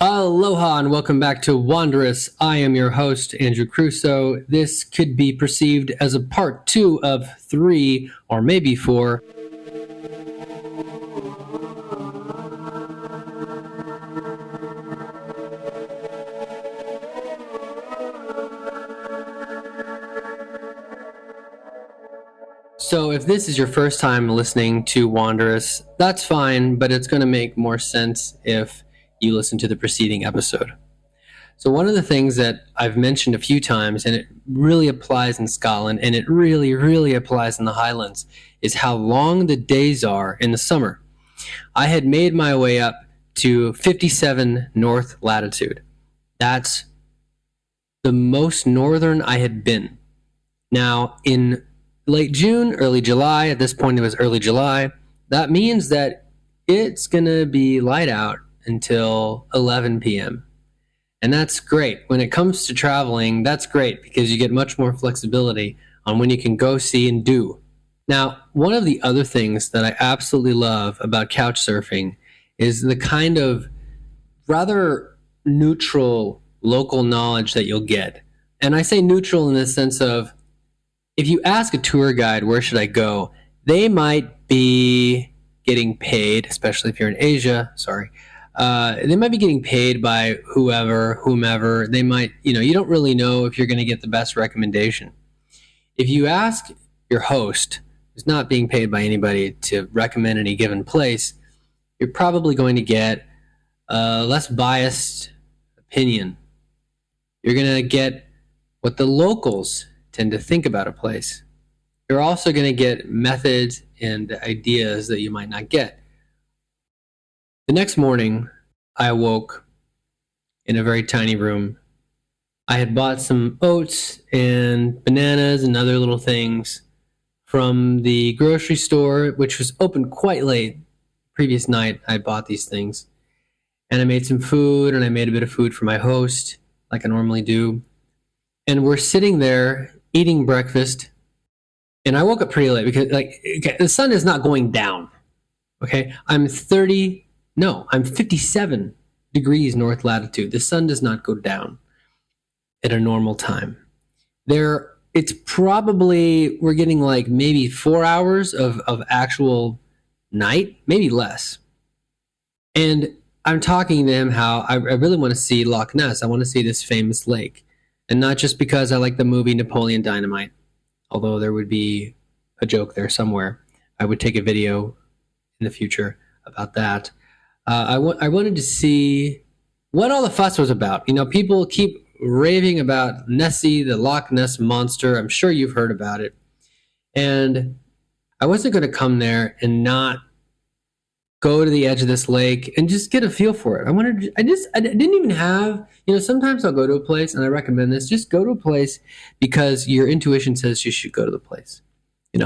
Aloha and welcome back to WANDEROUS. I am your host, Andrew Crusoe. This could be perceived as a part 2 of 3 or maybe 4. So if this is your first time listening to WANDEROUS, that's fine, but it's going to make more sense if you listen to the preceding episode. So one of the things that I've mentioned a few times, and it really applies in Scotland, and it really applies in the Highlands, is how long the days are in the summer. I had made my way up to 57 north latitude. That's the most northern I had been. Now, in late June, early July, at this point it was early July, that means that it's going to be light out until 11 p.m. And that's great. When it comes to traveling, that's great because you get much more flexibility on when you can go see and do. Now, one of the other things that I absolutely love about couch surfing is the kind of rather neutral local knowledge that you'll get. And I say neutral in the sense of if you ask a tour guide, where should I go? They might be getting paid, especially if you're in Asia, they might be getting paid by whomever. They might, you don't really know if you're going to get the best recommendation. If you ask your host, who's not being paid by anybody, to recommend any given place, you're probably going to get a less biased opinion. You're going to get what the locals tend to think about a place. You're also going to get methods and ideas that you might not get. The next morning, I awoke in a very tiny room. I had bought some oats and bananas and other little things from the grocery store, which was open quite late. Previous night, I bought these things. And I made some food, and I made a bit of food for my host, like I normally do. And we're sitting there eating breakfast. And I woke up pretty late because the sun is not going down. Okay, I'm 57 degrees north latitude. The sun does not go down at a normal time. It's probably, we're getting like maybe 4 hours of actual night, maybe less. And I'm talking to him how I really want to see Loch Ness. I want to see this famous lake. And not just because I like the movie Napoleon Dynamite, although there would be a joke there somewhere. I would take a video in the future about that. I wanted to see what all the fuss was about. People keep raving about Nessie, the Loch Ness monster. I'm sure you've heard about it. And I wasn't going to come there and not go to the edge of this lake and just get a feel for it. I didn't even have, sometimes I'll go to a place, and I recommend this, just go to a place because your intuition says you should go to the place.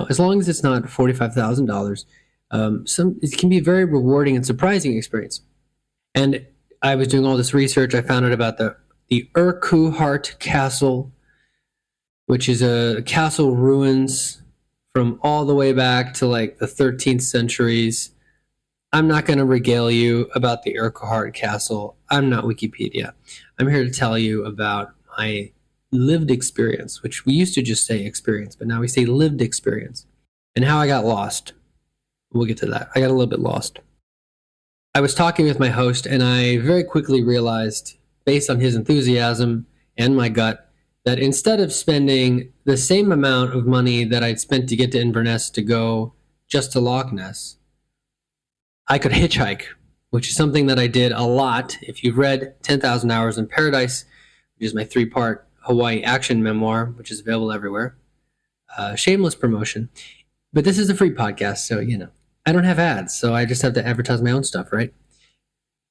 As long as it's not $45,000, it can be a very rewarding and surprising experience. And I was doing all this research. I found out about the Urquhart Castle, which is a castle ruins from all the way back to like the 13th centuries. I'm not going to regale you about the Urquhart Castle. I'm not Wikipedia. I'm here to tell you about my lived experience, which we used to just say experience, but now we say lived experience, and how I got lost. We'll get to that. I got a little bit lost. I was talking with my host, and I very quickly realized, based on his enthusiasm and my gut, that instead of spending the same amount of money that I'd spent to get to Inverness to go just to Loch Ness, I could hitchhike, which is something that I did a lot. If you've read 10,000 Hours in Paradise, which is my 3-part Hawaii action memoir, which is available everywhere, shameless promotion. But this is a free podcast, so, I don't have ads, so I just have to advertise my own stuff, right?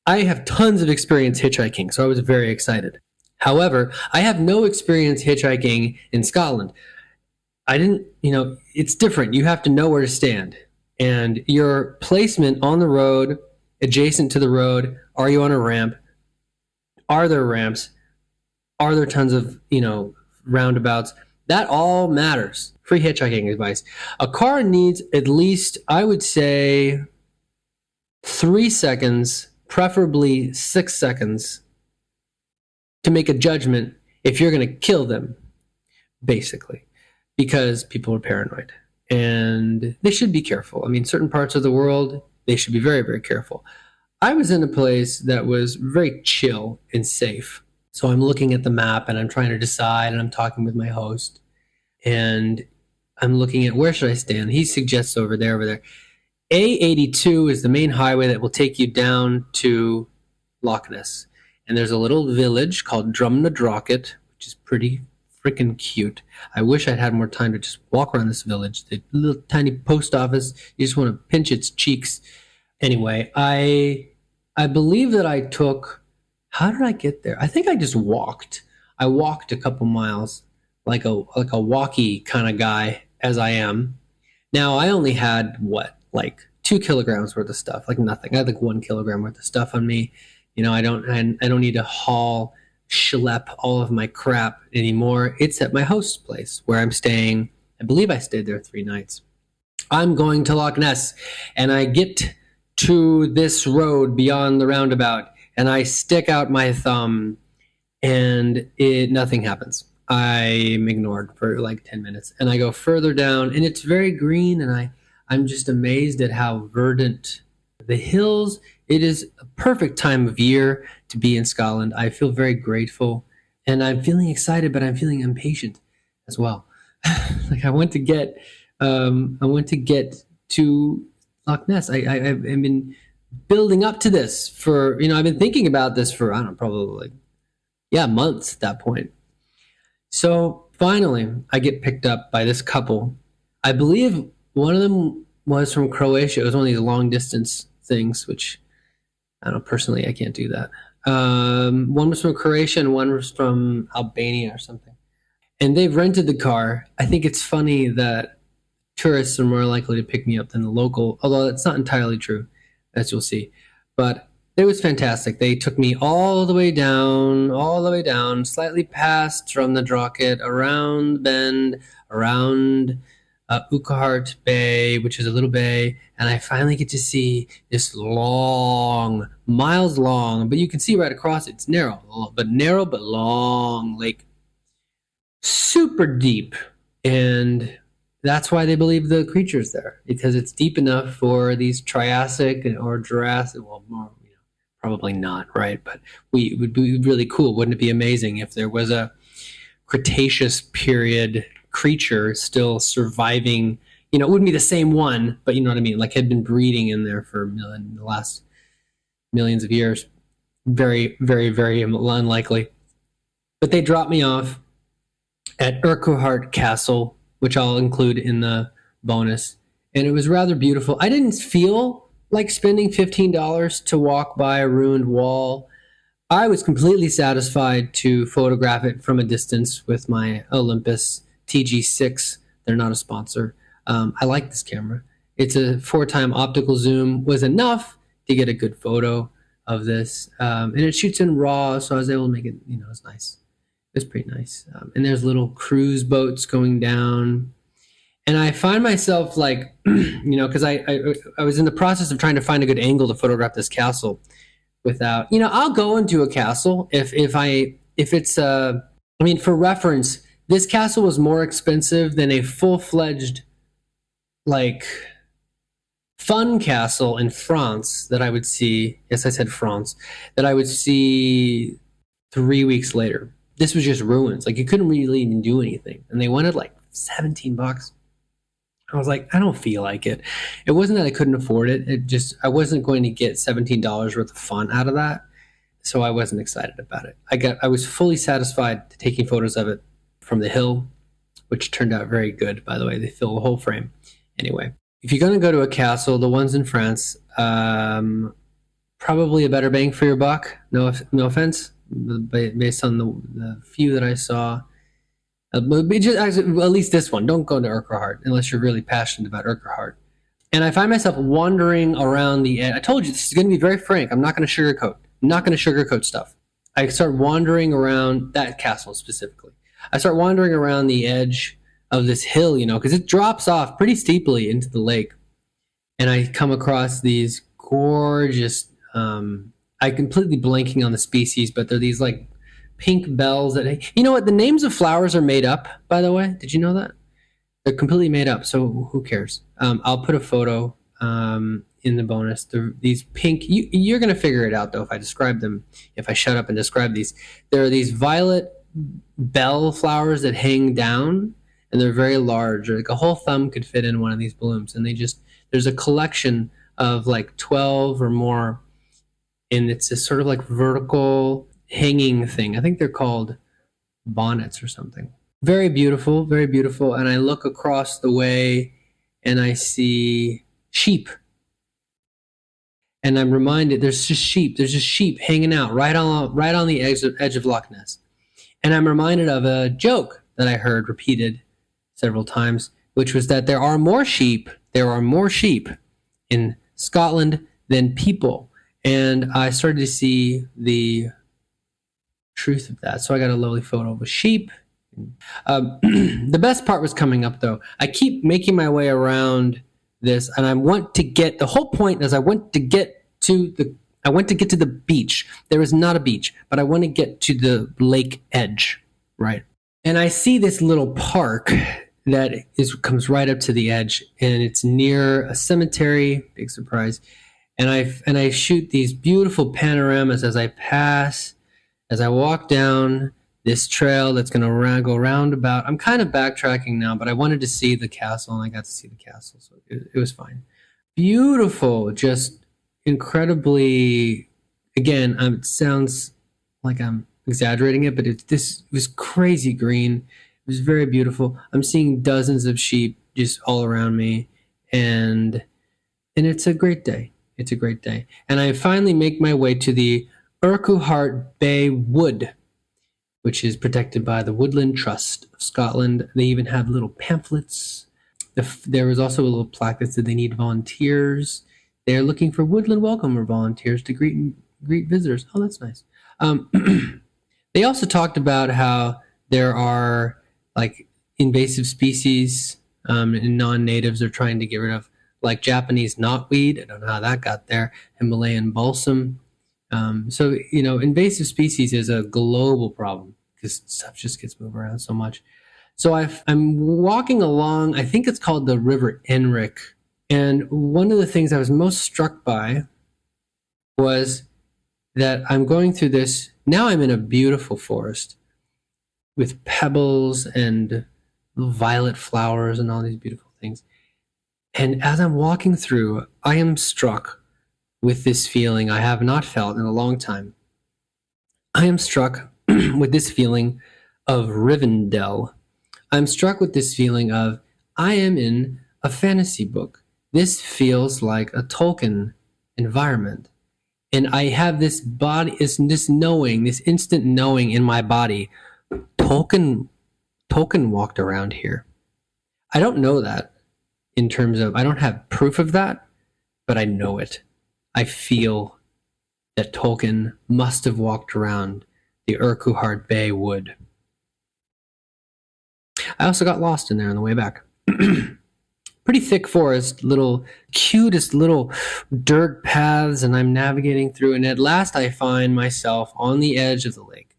I have tons of experience hitchhiking, so I was very excited. However, I have no experience hitchhiking in Scotland. It's different. You have to know where to stand. And your placement on the road, adjacent to the road, are you on a ramp? Are there ramps? Are there tons of, roundabouts? That all matters. Free hitchhiking advice. A car needs at least, I would say, 3 seconds preferably 6 seconds, to make a judgment if you're going to kill them, basically, because people are paranoid. And they should be careful. I mean, certain parts of the world, they should be very, very careful. I was in a place that was very chill and safe. So I'm looking at the map and I'm trying to decide, and I'm talking with my host. And I'm looking at, where should I stand? He suggests over there, over there. A82 is the main highway that will take you down to Loch Ness. And there's a little village called Drumnadrochit, which is pretty freaking cute. I wish I'd had more time to just walk around this village. The little tiny post office, you just want to pinch its cheeks. Anyway, I believe that I took, how did I get there? I think I just walked. I walked a couple miles, like a walkie kind of guy as I am. Now, I only had, like 2 kilograms worth of stuff, like nothing. I had like 1 kilogram worth of stuff on me. You know, I don't need to schlep all of my crap anymore. It's at my host's place where I'm staying. I believe I stayed there 3 nights. I'm going to Loch Ness, and I get to this road beyond the roundabout, and I stick out my thumb, and nothing happens. I'm ignored for like 10 minutes, and I go further down, and it's very green, and I'm just amazed at how verdant the hills. It is a perfect time of year to be in Scotland. I feel very grateful, and I'm feeling excited, but I'm feeling impatient as well. Like I want to get to Loch Ness. I've been building up to this for, I've been thinking about this for, I don't know, probably months at that point. So finally, I get picked up by this couple. I believe one of them was from Croatia. It was one of these long distance things, which I don't know, personally, I can't do that. One was from Croatia and one was from Albania or something. And they've rented the car. I think it's funny that tourists are more likely to pick me up than the local, although that's not entirely true, as you'll see. But it was fantastic. They took me all the way down, slightly past Drumnadrochit, around the bend, around Urquhart Bay, which is a little bay, and I finally get to see this long, miles long, but you can see right across it. It's narrow but long lake. Super deep, and that's why they believe the creature's there, because it's deep enough for these Triassic or Jurassic, well, more, probably not, right? But it would be really cool. Wouldn't it be amazing if there was a Cretaceous period creature still surviving? It wouldn't be the same one, but you know what I mean? Like had been breeding in there for the last millions of years. Very, very, very unlikely. But they dropped me off at Urquhart Castle, which I'll include in the bonus. And it was rather beautiful. I didn't feel like spending $15 to walk by a ruined wall. I was completely satisfied to photograph it from a distance with my Olympus TG6. They're not a sponsor. I like this camera. It's a 4x optical zoom, was enough to get a good photo of this. And it shoots in RAW, so I was able to make it, it was nice. It was pretty nice. And there's little cruise boats going down. And I find myself like, because I was in the process of trying to find a good angle to photograph this castle without, I'll go into a castle if it's for reference, this castle was more expensive than a full-fledged, fun castle in France that I would see. Yes, I said France, that I would see 3 weeks later. This was just ruins. You couldn't really even do anything. And they wanted $17. I was like, I don't feel like it. It wasn't that I couldn't afford it. I wasn't going to get $17 worth of fun out of that. So I wasn't excited about it. I was fully satisfied taking photos of it from the hill, which turned out very good, by the way. They fill the whole frame. Anyway, if you're going to go to a castle, the ones in France, probably a better bang for your buck. No offense, based on the few that I saw. At least this one. Don't go to Urquhart unless you're really passionate about Urquhart. And I find myself wandering around the edge. I told you this is going to be very frank. I'm not going to sugarcoat. I'm not going to sugarcoat stuff. I start wandering around that castle specifically. I start wandering around the edge of this hill, because it drops off pretty steeply into the lake. And I come across these gorgeous I completely blanking on the species, but they're these like pink bells that, you know what? The names of flowers are made up, by the way. Did you know that? They're completely made up, so who cares? I'll put a photo in the bonus. These pink, you're going to figure it out, though, if I describe them, if I shut up and describe these. There are these violet bell flowers that hang down, and they're very large. Like a whole thumb could fit in one of these blooms, and there's a collection of like 12 or more, and it's this sort of like vertical hanging thing. I think they're called bonnets or something. Very beautiful, very beautiful. And I look across the way and I see sheep. And I'm reminded there's just sheep hanging out right on the edge of Loch Ness. And I'm reminded of a joke that I heard repeated several times, which was that there are more sheep in Scotland than people. And I started to see the truth of that. So I got a lovely photo of a sheep. The best part was coming up, though. I keep making my way around this, and I want to get, the whole point is I want to get to the beach. There is not a beach, but I want to get to the lake edge, right? And I see this little park that comes right up to the edge, and it's near a cemetery. Big surprise. And I shoot these beautiful panoramas as I pass, as I walk down this trail that's going to go roundabout. I'm kind of backtracking now, but I wanted to see the castle, and I got to see the castle, so it was fine. Beautiful, just incredibly, again, it sounds like I'm exaggerating it, but it was crazy green. It was very beautiful. I'm seeing dozens of sheep just all around me, and it's a great day. It's a great day. And I finally make my way to the Urquhart Bay Wood, which is protected by the Woodland Trust of Scotland. They even have little pamphlets. There was also a little plaque that said they need volunteers. They're looking for woodland welcomer volunteers to greet visitors. Oh, that's nice. They also talked about how there are like invasive species and non-natives they're trying to get rid of, like Japanese knotweed. I don't know how that got there. Himalayan balsam. So, invasive species is a global problem because stuff just gets moved around so much. So I'm walking along, I think it's called the River Enric. And one of the things I was most struck by was that I'm going through this, now I'm in a beautiful forest with pebbles and violet flowers and all these beautiful things. And as I'm walking through, I am struck with this feeling I have not felt in a long time. I am struck with this feeling of Rivendell. I'm struck with this feeling of I am in a fantasy book. This feels like a Tolkien environment. And I have this body, this instant knowing in my body. Tolkien walked around here. I don't know that in terms of, I don't have proof of that, but I know it. I feel that Tolkien must have walked around the Urquhart Bay Wood. I also got lost in there on the way back. Pretty thick forest, cutest little dirt paths, and I'm navigating through. And at last I find myself on the edge of the lake,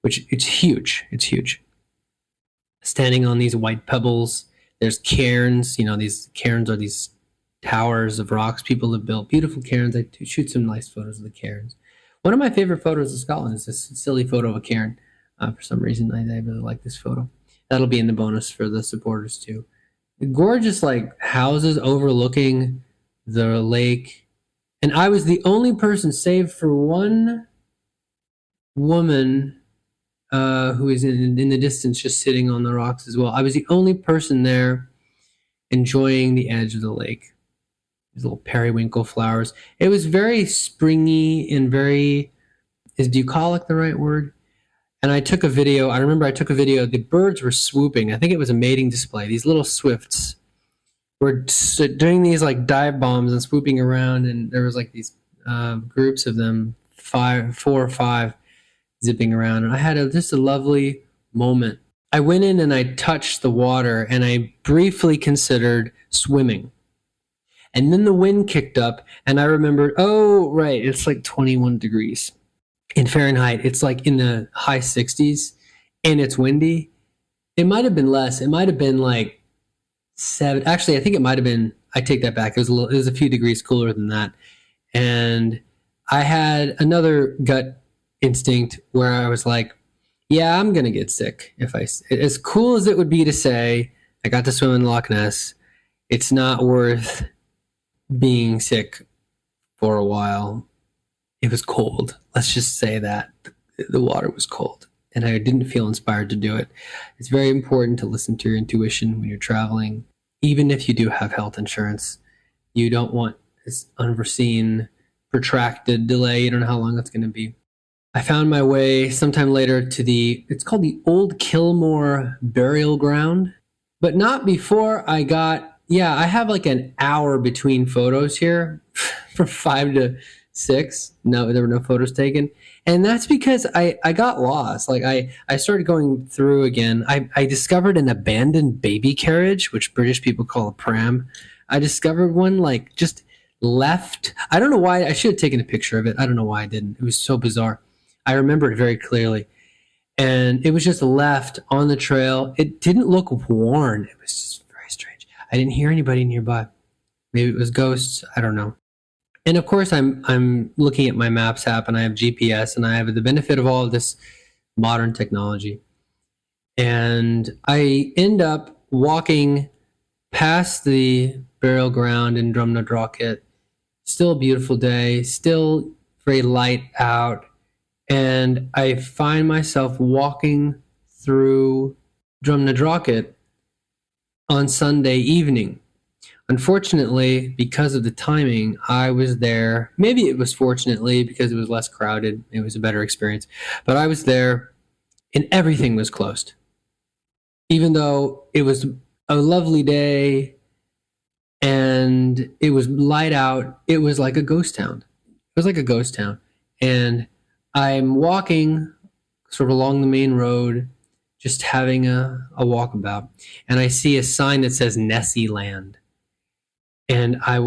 which it's huge. It's huge. Standing on these white pebbles. There's cairns. These cairns are these towers of rocks people have built. Beautiful cairns. I shoot some nice photos of the cairns. One of my favorite photos of Scotland is this silly photo of a cairn. For some reason, I really like this photo. That'll be in the bonus for the supporters too. Gorgeous houses overlooking the lake. And I was the only person, save for one woman who is in the distance just sitting on the rocks as well. I was the only person there enjoying the edge of the lake. These little periwinkle flowers. It was very springy and very, is bucolic the right word? And I took a video. I remember I took a video. The birds were swooping. I think it was a mating display. These little swifts were doing these dive bombs and swooping around. And there was these groups of them, 4 or 5, zipping around. And I had just a lovely moment. I went in and I touched the water and I briefly considered swimming. And then the wind kicked up, and I remembered, oh, right, it's like 21 degrees. In Fahrenheit, it's like in the high 60s, and it's windy. It might have been less. It might have been like 7. Actually, I think it might have been, I take that back. It was a few degrees cooler than that. And I had another gut instinct where I was like, yeah, I'm going to get sick. As cool as it would be to say, I got to swim in Loch Ness, it's not worth being sick for a while. It was cold. Let's just say that. The water was cold, and I didn't feel inspired to do it. It's very important to listen to your intuition when you're traveling. Even if you do have health insurance, you don't want this unforeseen, protracted delay. You don't know how long it's going to be. I found my way sometime later to it's called the Old Kilmore Burial Ground, but not before I have like an hour between photos here from 5 to 6. No, there were no photos taken. And that's because I got lost. Like I started going through again. I discovered an abandoned baby carriage, which British people call a pram. I discovered one like just left. I don't know why. I should have taken a picture of it. I don't know why I didn't. It was so bizarre. I remember it very clearly. And it was just left on the trail. It didn't look worn. It was just very strange. I didn't hear anybody nearby. Maybe it was ghosts. I don't know. And of course, I'm looking at my Maps app, and I have GPS, and I have the benefit of all of this modern technology. And I end up walking past the burial ground in Drumnadrochit. Still a beautiful day, still very light out. And I find myself walking through Drumnadrochit on Sunday evening. Unfortunately, because of the timing, I was there. Maybe it was fortunately because it was less crowded. It was a better experience. But I was there and everything was closed. Even though it was a lovely day and it was light out, it was like a ghost town. It was like a ghost town. And I'm walking sort of along the main road, just having a walkabout. And I see a sign that says Nessie Land. And I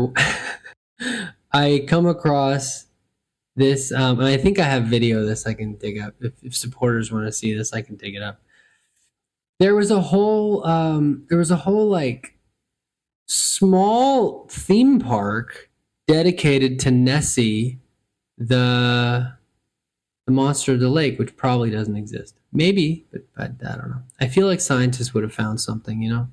come across this, and I think I have video of this I can dig up. If supporters want to see this, I can dig it up. There was a whole like small theme park dedicated to Nessie, the monster of the lake, which probably doesn't exist. Maybe, but I don't know. I feel like scientists would have found something, you know?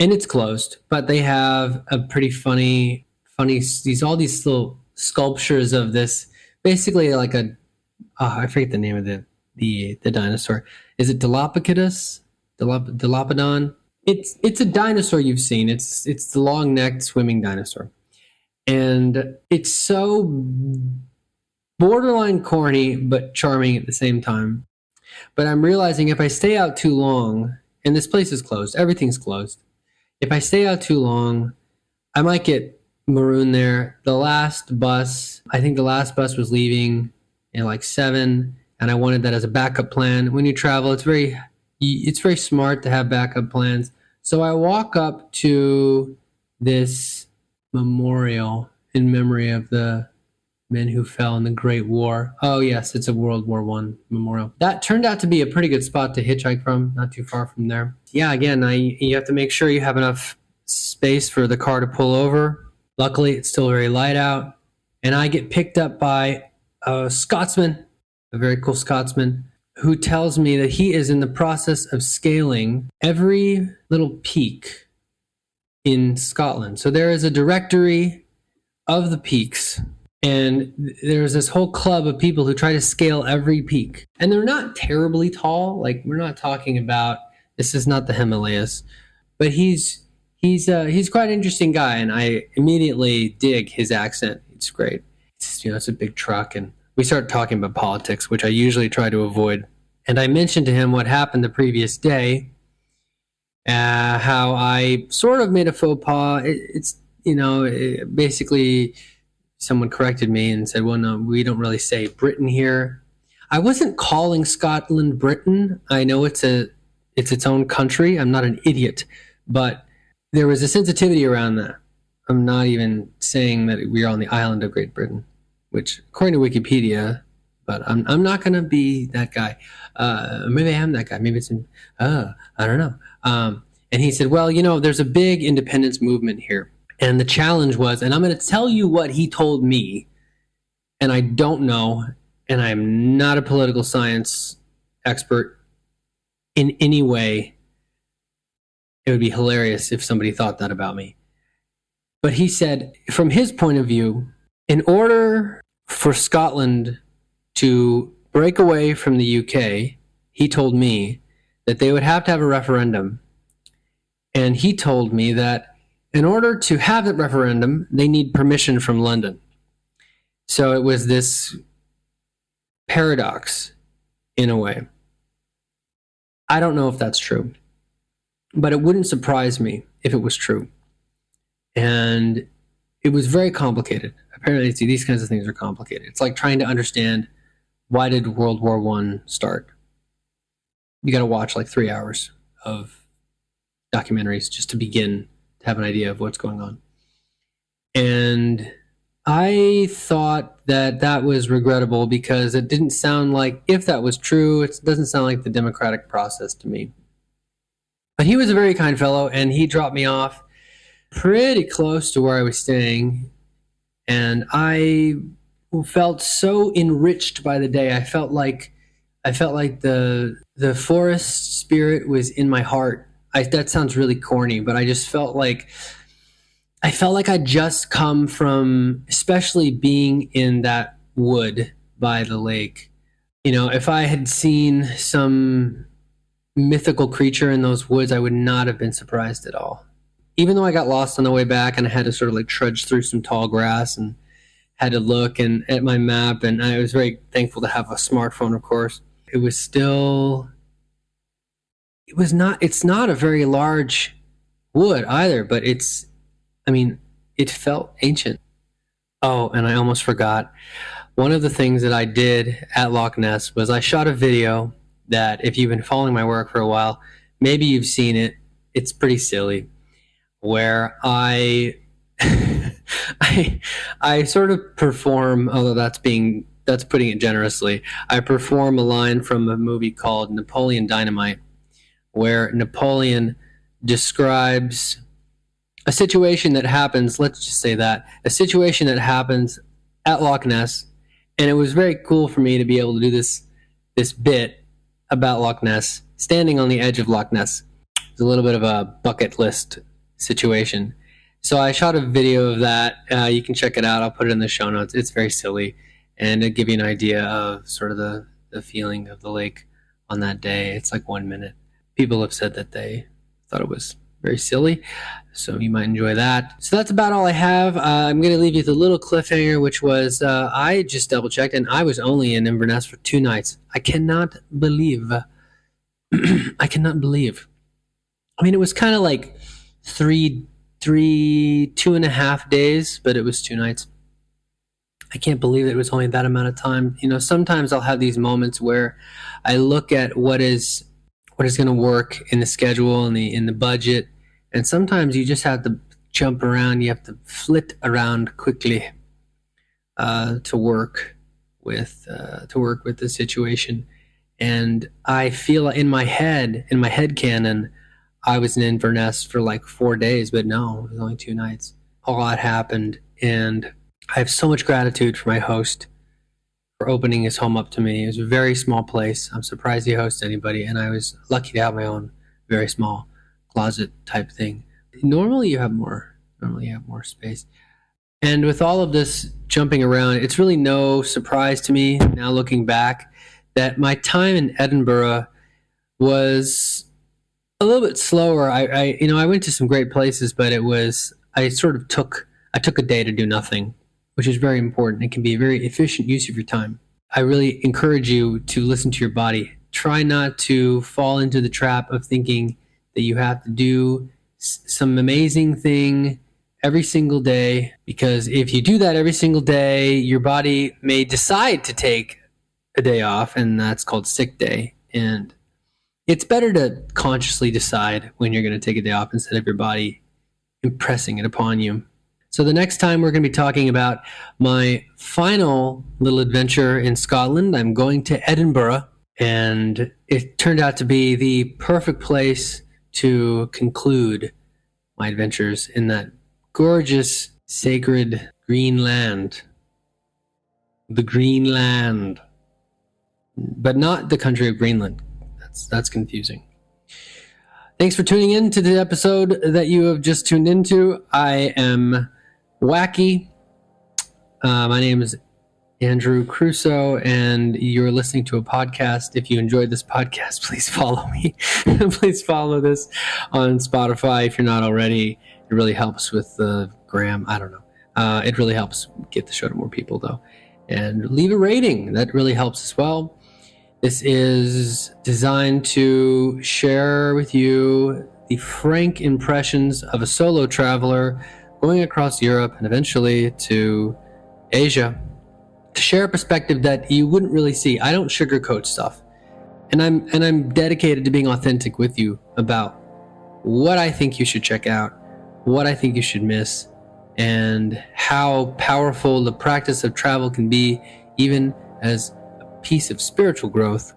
And it's closed, but they have a pretty funny all these little sculptures of this, basically like I forget the name of the dinosaur. Is it Dilophosaurus? Dilophodon? It's a dinosaur you've seen. It's the long-necked swimming dinosaur. And it's so borderline corny, but charming at the same time. But I'm realizing if I stay out too long, and this place is closed, everything's closed. If I stay out too long, I might get marooned there. I think the last bus was leaving at like 7, and I wanted that as a backup plan. When you travel, it's very smart to have backup plans. So I walk up to this memorial in memory of the men who fell in the Great War. Oh yes, it's a World War I memorial. That turned out to be a pretty good spot to hitchhike from, not too far from there. Yeah, again, you have to make sure you have enough space for the car to pull over. Luckily, it's still very light out. And I get picked up by a Scotsman, a very cool Scotsman, who tells me that he is in the process of scaling every little peak in Scotland. So there is a directory of the peaks. And there's this whole club of people who try to scale every peak. And they're not terribly tall. Like, we're not talking about, this is not the Himalayas. But he's quite an interesting guy. And I immediately dig his accent. It's great. It's a big truck. And we start talking about politics, which I usually try to avoid. And I mentioned to him what happened the previous day. How I sort of made a faux pas. Basically, someone corrected me and said, well, no, we don't really say Britain here. I wasn't calling Scotland Britain. I know it's its own country. I'm not an idiot. But there was a sensitivity around that. I'm not even saying that we are on the island of Great Britain, which, according to Wikipedia, but I'm not going to be that guy. Maybe I am that guy. Maybe it's I don't know. And he said, well, there's a big independence movement here. And the challenge was, and I'm going to tell you what he told me, and I don't know, and I'm not a political science expert in any way. It would be hilarious if somebody thought that about me. But he said, from his point of view, in order for Scotland to break away from the UK, he told me that they would have to have a referendum. And he told me that in order to have that referendum, they need permission from London. So it was this paradox in a way. I don't know if that's true, but it wouldn't surprise me if it was true. And it was very complicated. Apparently, these kinds of things are complicated. It's like trying to understand, why did World War I start? You got to watch like 3 hours of documentaries just to begin to have an idea of what's going on. And I thought that that was regrettable because it didn't sound like, if that was true, it doesn't sound like the democratic process to me. But he was a very kind fellow, and he dropped me off pretty close to where I was staying. And I felt so enriched by the day. I felt like the forest spirit was in my heart. That sounds really corny, but I just felt like I'd just come from, especially being in that wood by the lake. If I had seen some mythical creature in those woods, I would not have been surprised at all. Even though I got lost on the way back and I had to sort of like trudge through some tall grass and had to look at my map, and I was very thankful to have a smartphone, of course. It's not a very large wood either, but it felt ancient. Oh, and I almost forgot. One of the things that I did at Loch Ness was I shot a video that, if you've been following my work for a while, maybe you've seen it. It's pretty silly, where I sort of perform, although that's putting it generously, I perform a line from a movie called Napoleon Dynamite, where Napoleon describes a situation that happens, let's just say that, a situation that happens at Loch Ness. And it was very cool for me to be able to do this bit about Loch Ness, standing on the edge of Loch Ness. It's a little bit of a bucket list situation. So I shot a video of that. You can check it out. I'll put it in the show notes. It's very silly, and it'll give you an idea of sort of the feeling of the lake on that day. It's like 1 minute. People have said that they thought it was very silly, so you might enjoy that. So that's about all I have. I'm going to leave you with a little cliffhanger, which was I just double checked, and I was only in Inverness for 2 nights. I cannot believe. I cannot believe. I mean, it was kind of like 2.5 days, but it was 2 nights. I can't believe it was only that amount of time. Sometimes I'll have these moments where I look at what is going to work in the schedule and in the budget, and sometimes you just have to jump around. You have to flit around quickly to work with the situation. And I feel in my head canon, I was in Inverness for like 4 days, but no, it was only 2 nights. A lot happened, and I have so much gratitude for my host for opening his home up to me. It was a very small place. I'm surprised he hosts anybody, and I was lucky to have my own very small closet type thing. Normally you have more space. And with all of this jumping around, it's really no surprise to me now looking back that my time in Edinburgh was a little bit slower. I went to some great places, but I took a day to do nothing, which is very important. It can be a very efficient use of your time. I really encourage you to listen to your body. Try not to fall into the trap of thinking that you have to do some amazing thing every single day, because if you do that every single day, your body may decide to take a day off, and that's called sick day. And it's better to consciously decide when you're going to take a day off instead of your body impressing it upon you. So the next time we're going to be talking about my final little adventure in Scotland. I'm going to Edinburgh, and it turned out to be the perfect place to conclude my adventures in that gorgeous, sacred green land. The Green Land. But not the country of Greenland. That's confusing. Thanks for tuning in to the episode that you have just tuned into. I am wacky. My name is Andrew Crusoe, and you're listening to a podcast. If you enjoyed this podcast, please follow me. Please follow this on Spotify if you're not already. It really helps with the gram. I don't know. It really helps get the show to more people, though. And leave a rating. That really helps as well. This is designed to share with you the frank impressions of a solo traveler going across Europe and eventually to Asia, to share a perspective that you wouldn't really see. I don't sugarcoat stuff. And I'm dedicated to being authentic with you about what I think you should check out, what I think you should miss, and how powerful the practice of travel can be, even as a piece of spiritual growth.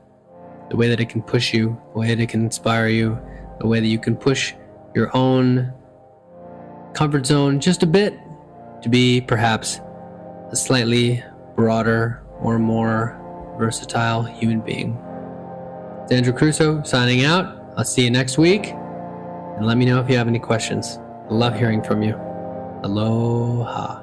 The way that it can push you, the way that it can inspire you, the way that you can push your own comfort zone just a bit to be perhaps a slightly broader or more versatile human being. It's Andrew Crusoe signing out. I'll see you next week, and let me know if you have any questions. I love hearing from you. Aloha.